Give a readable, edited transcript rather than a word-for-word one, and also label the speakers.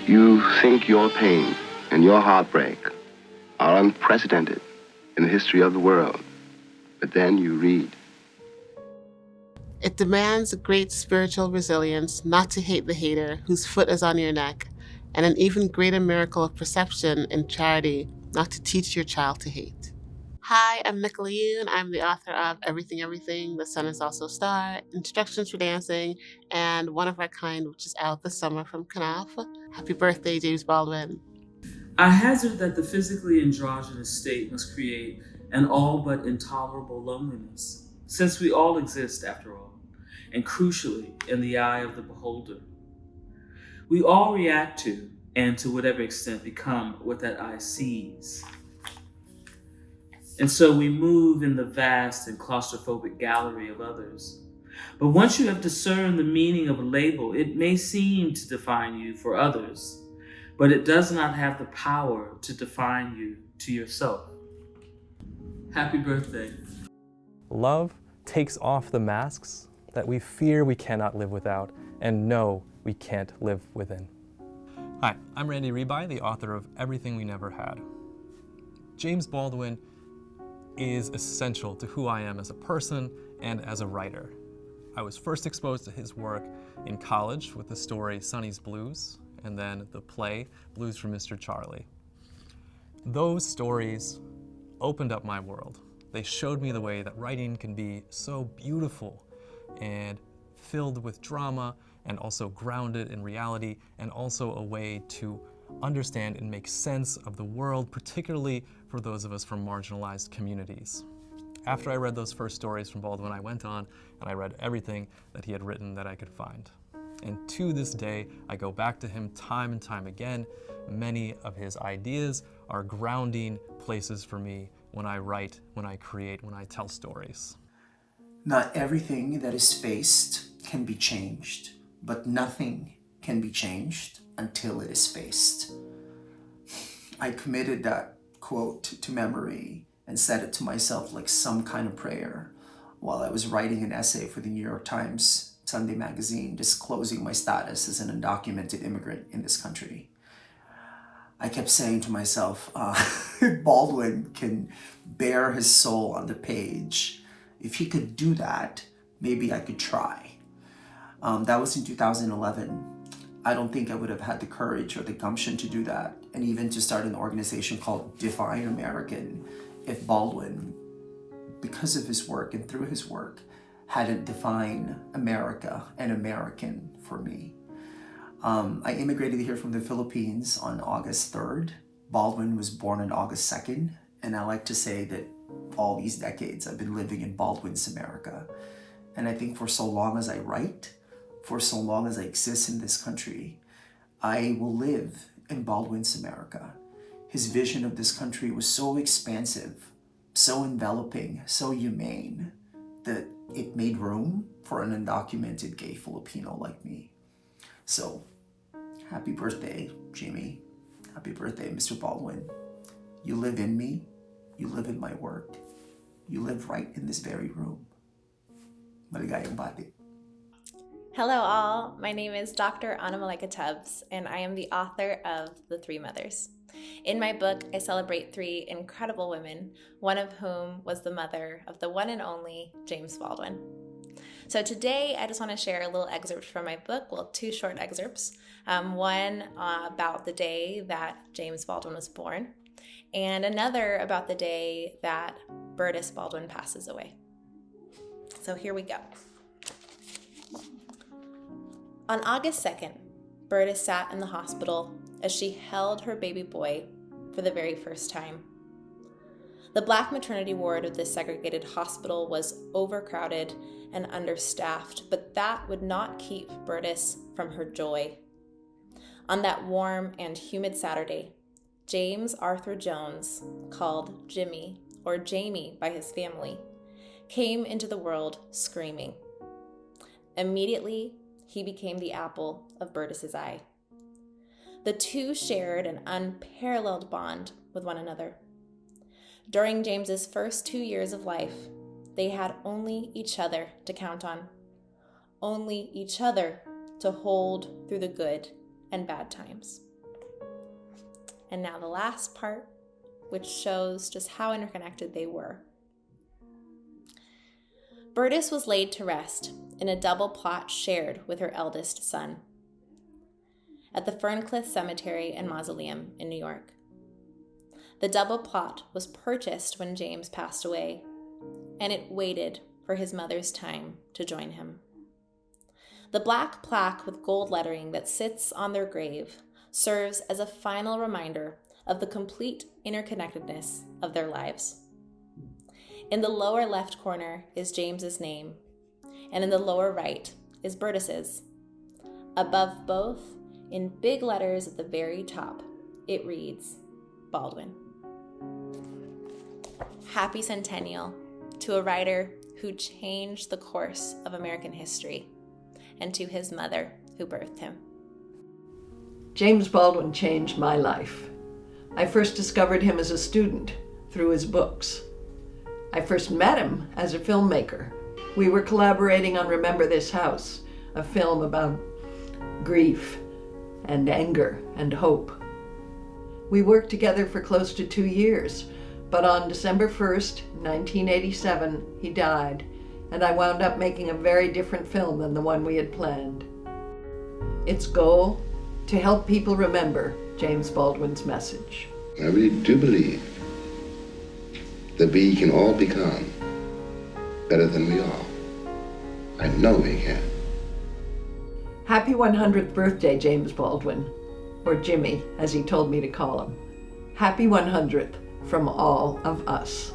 Speaker 1: You think your pain and your heartbreak are unprecedented in the history of the world. But then you read.
Speaker 2: It demands a great spiritual resilience not to hate the hater whose foot is on your neck, and an even greater miracle of perception and charity not to teach your child to hate. Hi, I'm Nicola Yoon. I'm the author of Everything, Everything, The Sun is Also a Star, Instructions for Dancing, and One of Our Kind, which is out this summer from Knopf. Happy birthday, James Baldwin.
Speaker 3: I hazard that the physically androgynous state must create an all but intolerable loneliness, since we all exist after all, and crucially, in the eye of the beholder. We all react to, and to whatever extent become, what that eye sees. And so we move in the vast and claustrophobic gallery of others. But once you have discerned the meaning of a label, it may seem to define you for others, but it does not have the power to define you to yourself. Happy birthday.
Speaker 4: Love takes off the masks that we fear we cannot live without and know we can't live within. Hi, I'm Ribay, the author of Everything We Never Had. James Baldwin is essential to who I am as a person and as a writer. I was first exposed to his work in college with the story Sonny's Blues, and then the play Blues for Mr. Charlie. Those stories opened up my world. They showed me the way that writing can be so beautiful and filled with drama and also grounded in reality, and also a way to understand and make sense of the world, particularly for those of us from marginalized communities. After I read those first stories from Baldwin, I went on and I read everything that he had written that I could find. And to this day, I go back to him time and time again. Many of his ideas are grounding places for me when I write, when I create, when I tell stories.
Speaker 5: Not everything that is faced can be changed, but nothing can be changed until it is faced. I committed that quote to memory and said it to myself like some kind of prayer while I was writing an essay for the New York Times Sunday magazine disclosing my status as an undocumented immigrant in this country. I kept saying to myself, if Baldwin can bare his soul on the page, if he could do that, maybe I could try. That was in 2011. I don't think I would have had the courage or the gumption to do that, and even to start an organization called Define American, if Baldwin, because of his work and through his work, hadn't defined America and American for me. I immigrated here from the Philippines on August 3rd. Baldwin was born on August 2nd, and I like to say that all these decades I've been living in Baldwin's America. And I think for so long as I write, for so long as I exist in this country, I will live in Baldwin's America. His vision of this country was so expansive, so enveloping, so humane, that it made room for an undocumented gay Filipino like me. So, happy birthday, Jimmy. Happy birthday, Mr. Baldwin. You live in me. You live in my work. You live right in this very room. Maligayang bati.
Speaker 6: Hello all, my name is Dr. Malaika Tubbs, and I am the author of The Three Mothers. In my book, I celebrate three incredible women, one of whom was the mother of the one and only James Baldwin. So today, I just want to share a little excerpt from my book, well, two short excerpts. One about the day that James Baldwin was born, and another about the day that Bertus Baldwin passes away. So here we go. On August 2nd, Bertus sat in the hospital as she held her baby boy for the very first time. The Black maternity ward of this segregated hospital was overcrowded and understaffed, but that would not keep Bertus from her joy. On that warm and humid Saturday, James Arthur Jones, called Jimmy or Jamie by his family, came into the world screaming. Immediately, he became the apple of Bertus's eye. The two shared an unparalleled bond with one another. During James's first 2 years of life, they had only each other to count on, only each other to hold through the good and bad times. And now the last part, which shows just how interconnected they were. Bertus was laid to rest in a double plot shared with her eldest son at the Ferncliff Cemetery and Mausoleum in New York. The double plot was purchased when James passed away, and it waited for his mother's time to join him. The black plaque with gold lettering that sits on their grave serves as a final reminder of the complete interconnectedness of their lives. In the lower left corner is James's name, and in the lower right is Bertus's. Above both, in big letters at the very top, it reads, Baldwin. Happy centennial to a writer who changed the course of American history, and to his mother who birthed him.
Speaker 7: James Baldwin changed my life. I first discovered him as a student through his books. I first met him as a filmmaker. We were collaborating on Remember This House, a film about grief and anger and hope. We worked together for close to 2 years, but on December 1st, 1987, he died, and I wound up making a very different film than the one we had planned. Its goal, to help people remember James Baldwin's message.
Speaker 1: I really do believe that we can all become better than we are. I know we can.
Speaker 7: Happy 100th birthday, James Baldwin, or Jimmy, as he told me to call him. Happy 100th from all of us.